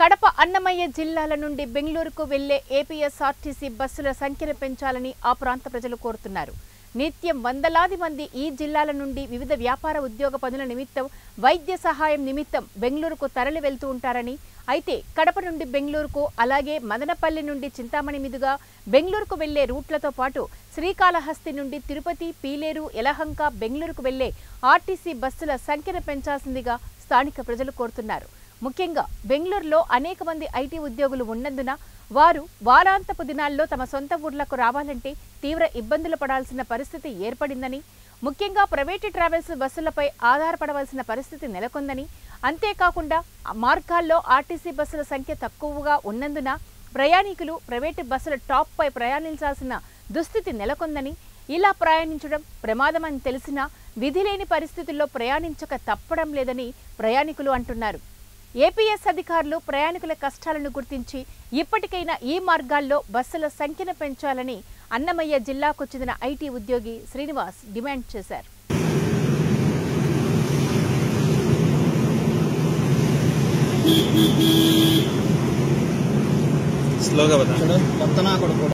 కడప అన్నమయ్య జిల్లాల నుండి బెంగళూరుకు వెళ్లే ఏపీఎస్ఆర్టీసీ బస్సుల సంఖ్యను పెంచాలని ఆ ప్రాంత ప్రజలు కోరుతున్నారు. నిత్యం వందలాది మంది ఈ జిల్లాల నుండి వివిధ వ్యాపార ఉద్యోగ పనుల నిమిత్తం, వైద్య సహాయం నిమిత్తం బెంగళూరుకు తరలి వెళ్తూ ఉంటారని, అయితే కడప నుండి బెంగళూరుకు, అలాగే మదనపల్లి నుండి చింతామణి మీదుగా బెంగళూరుకు వెళ్లే రూట్లతో పాటు శ్రీకాళహస్తి నుండి తిరుపతి, పీలేరు, యలహంక, బెంగళూరుకు వెళ్లే ఆర్టీసీ బస్సుల సంఖ్యను పెంచాల్సిందిగా స్థానిక ప్రజలు కోరుతున్నారు. ముఖ్యంగా బెంగళూరులో అనేక మంది ఐటీ ఉద్యోగులు ఉన్నందున వారు వారాంతపు దినాల్లో తమ సొంత ఊర్లకు రావాలంటే తీవ్ర ఇబ్బందులు పడాల్సిన పరిస్థితి ఏర్పడిందని, ముఖ్యంగా ప్రైవేటు ట్రావెల్స్ బస్సులపై ఆధారపడవలసిన పరిస్థితి నెలకొందని, అంతేకాకుండా మార్గాల్లో ఆర్టీసీ బస్సుల సంఖ్య తక్కువగా ఉన్నందున ప్రయాణికులు ప్రైవేటు బస్సుల టాప్ పై ప్రయాణించాల్సిన దుస్థితి నెలకొందని, ఇలా ప్రయాణించడం ప్రమాదమని తెలిసినా విధి లేని పరిస్థితుల్లో ప్రయాణించక తప్పడం లేదని ప్రయాణికులు అంటున్నారు. ఏపీఎస్ అధికారులు ప్రయాణికుల కష్టాలను గుర్తించి ఇప్పటికైనా ఈ మార్గాల్లో బస్సుల సంఖ్యను పెంచాలని అన్నమయ్య జిల్లాకు చెందిన ఐటీ ఉద్యోగి శ్రీనివాస్ డిమాండ్ చేశారు. స్లోగా